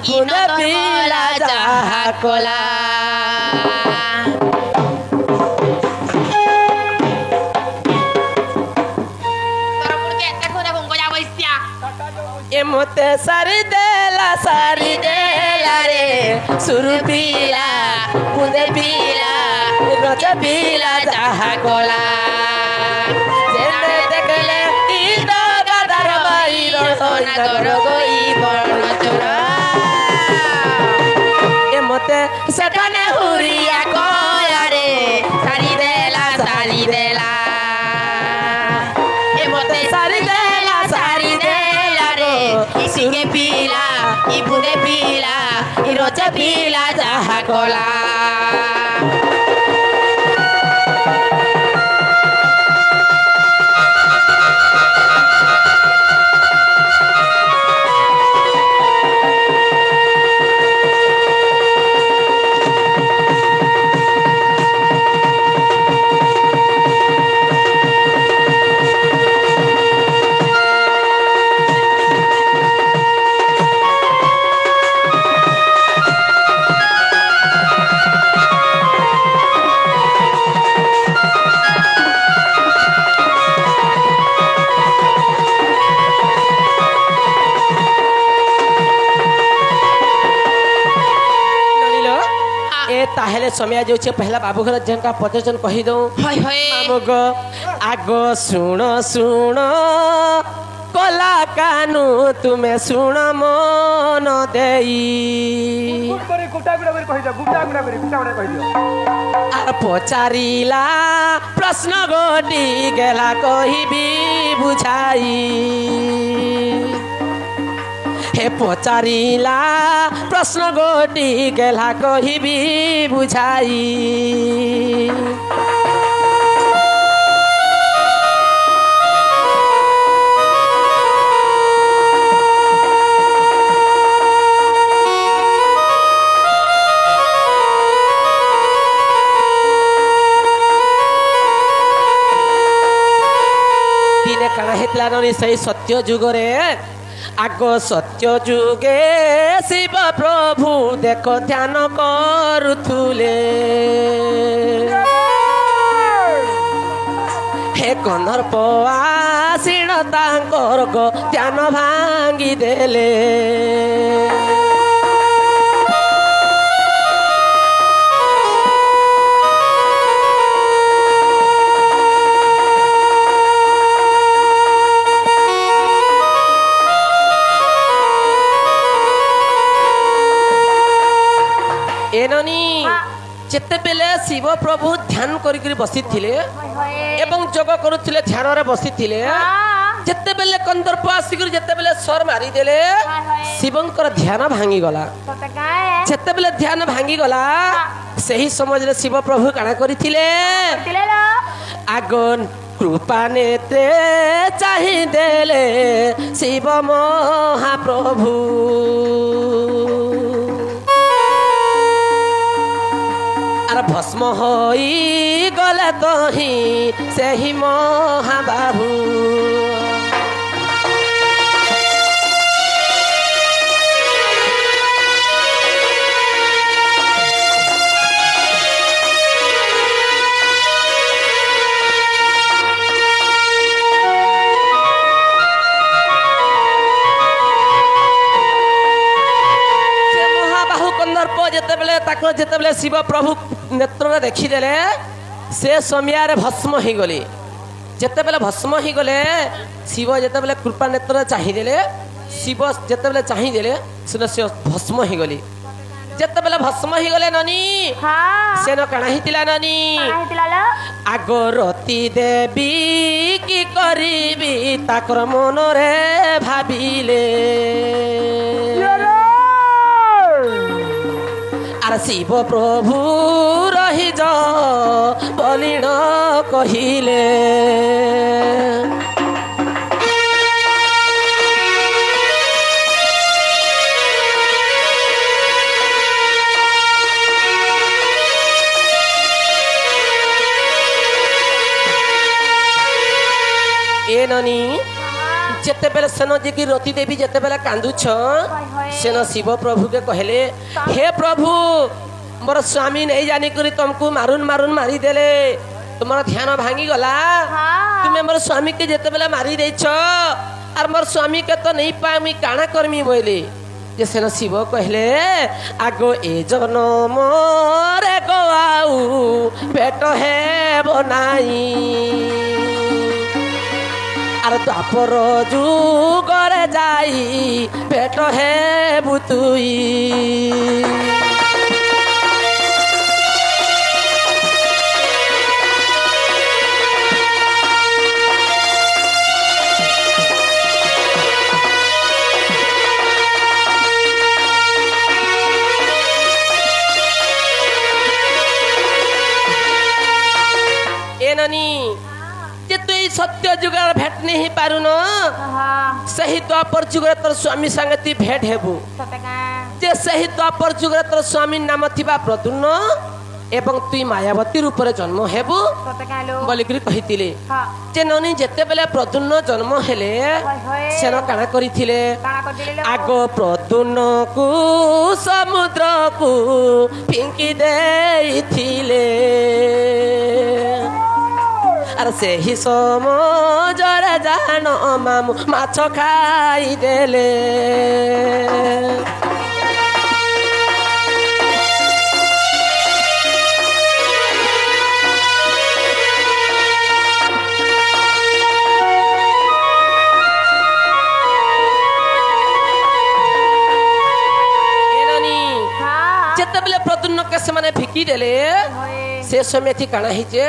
बुंदे पीला जहा कोला ए मोते सारी देला रे सुरु पीला बुंदे पीला रोज पीला जहा कोला जेते देखले ई तो गादार माईरो सोना तोर गोई बर्ण चोरा ए मोते सटने हुरिया कोया रे सारी देला ए मोते सारी देला रे इसीके पीला ई बुदे पीला ई रोचे पीला जहा कोला ताहेले समय जो पहला बाबू घर जनका पचन कही दो मामुग आगो सुण कला कानू तुम्हें सुण मन देई पचारिला प्रश्न गोटी गेला कहिबी बुझाई हे पचारिला प्रश्न गोटी गेला कहिबी बुझाई दिने काना हेतला ननी सही सत्य जुगरे आगो सत्य जुगे शिव प्रभु देखो ध्यान करुथुले हे गंधर्प आसीण तांकर गो ध्यान भांगी देले जेते बेले शिव प्रभु ध्यान करी बसी थिले एवं जोग करुथिले ध्यान रे बसी थिले जेते बेले कंदर्प आसिक जेते बेले स्वर मारी देले शिवंकर ध्यान भांगी गला जेते बेले ध्यान भांगी गला सही समय रे शिव प्रभु काना करिथिले आगन कृपा नेते चाहि देले शिव महाप्रभु भस्म होई गले तो ही सही महाबाबू जेते बेले शिव प्रभु नेत्र देखीदेले से समय भस्म हो गली जेते बेले भस्म हो गले शिव जेते बेले कृपा नेत्र चाहिए शिव जेते बेले चाहिए से भस्म हो गली जेते बेले भस्म हो गले ननी से न काना हितिला ननी आगो रति देवी की करीबी ताकर मन रे भाबिले शिव प्रभु रही जा बलिण कहिले ए ननी जेते बेले सेन जे कि रति देवी जेते बेले कांदुछ सेन शिव प्रभु के कहले हे प्रभु मोर स्वामी नहीं जानी करी तुमको मारुन मारुन मारी देले तुम्हारा ध्यान भांगी गला तुम्हें मोर स्वामी के जेते बेले मारी देछ और मोर स्वामी के तो नहीं पाए मुई काना करमी बोले जे सेन शिव कहले आगो ए जनम रे गो आउ पेट है बनाई আর তাপর যুগরে যাই পেট হে বুতুই এননি तुई सत्य जुग भेट नहीं पारुन सही द्वापर जुग तोर स्वामी संगे तु भेट हेबु जे सही द्वापर जुग तोर स्वामी नाम थिबा प्रद्युम्न एवं तुई मायावती रूप रे जन्म हेबु बोलिकरी कहितिले जे ननी जेते बेले प्रद्युम्न जन्म हेले सेन काना करिथिले आगो प्रद्युम्न को समुद्र को फिंकी देइथिले আর সেই সমজরে জান মামু মাছ খাই দেলে যেতবেলে প্রদ্যুম্ন কে সেমানে ফিকি দেলে से समय थी काना हिचे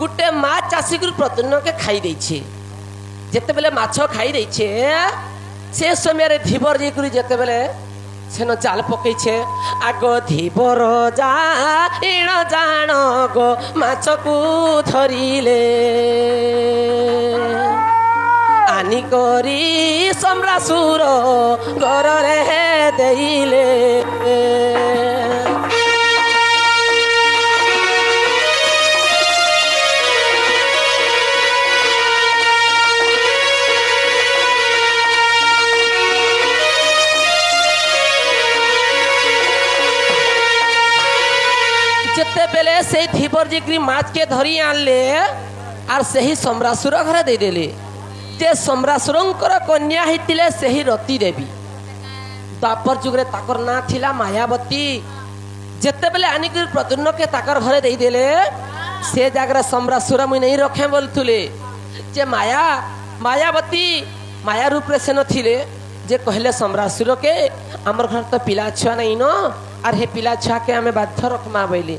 गुटे मा चासी गुरु प्रद्युम्न के खाई देछे जेते बेले माछो खाई देछे से समय रे धीबर जे गुरु जेते बेले सेनो जाल पकई छे आगो धीबर जा इण जान गो माछ को धरिले आनी करी सम्रासुर घर रे देइले जेते बेले से धीबर जिग्री माछ के धरी आनले आर सही सम्रासुर घर दे देले जे सम्रासुरंकर कन्या हितिले सही रति देवी द्वापर जुगरे ताकर ना थिला मायावती जेते बेले आनिक प्रद्युम्न के ताकर घरे दे देले से जागरे सम्रासुर मुई नहीं रखे बोलथुले जे मायावती माया रूप रे सेन थिले जे कहले सम्रासुर के हमर घर तो पिला छुआ नहीं न आर हे पिला छुआ के हमें बाध्य रखमा बोले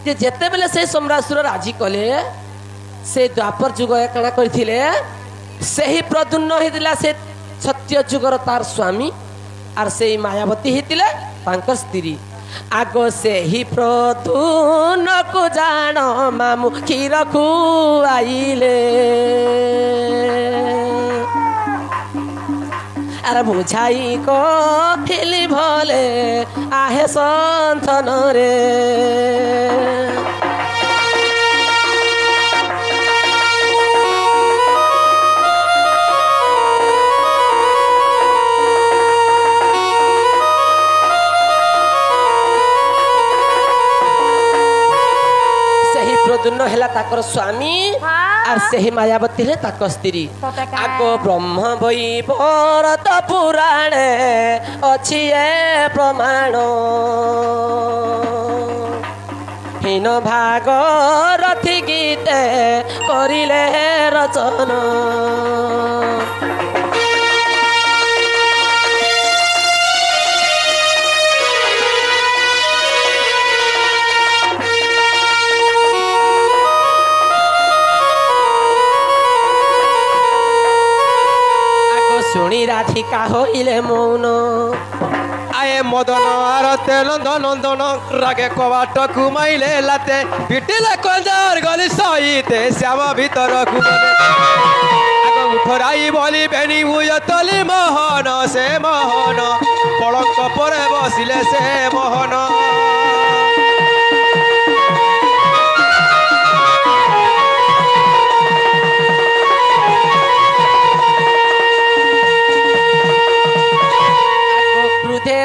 जे जेते बेले से सम्रासुर राजी कले से द्वापर जुग काना करथिले सेही प्रद्युम्न हितिला से सत्य जुगर तार स्वामी आर से मायावती हितिले तांकर स्त्री आगो सेही प्रद्युम्न को जान मामू खीर खुआइले आर बुझाई को हिली भले आहे संथन रे प्रद्युम्न हेला ताकर स्वामी और सेही मायावती है ताकर स्त्री आगो ब्रह्म बई भरत पुराणे अछि ए प्रमाण हीन भागरथी गीते करिले रचना सुनी राधिका होइले मौन आए मदन आर तेलंदन नंदन रागे कबाट कुमाइले लाते पिटिले कंजार गली सहिते श्याम भीतर कुमले आगो उठराई बोली बेनी हुय तली मोहन से मोहन पलंक परे बसिले से मोहन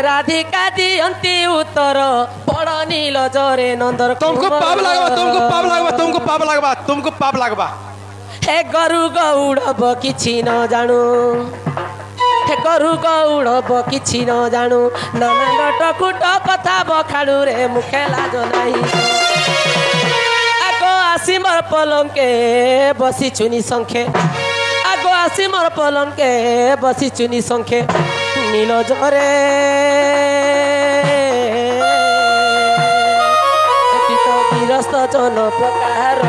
राधिका दियंती उत्तर बड़ नील जरे नंदर तुमको पाप लगवा तुमको पाप लगवा तुमको पाप लगवा तुमको पाप लगवा हे गरु गौड़ब किछि न जानु हे गरु गौड़ब किछि न जानु नाना नटकुट कथा बखाणु रे मुखे लाज नाही आगो आसी मोर पलंके बसी चुनी संखे आगो आसी मोर पलंके बसी चुनी संखे नील जरे गृहस्थ जन प्रकार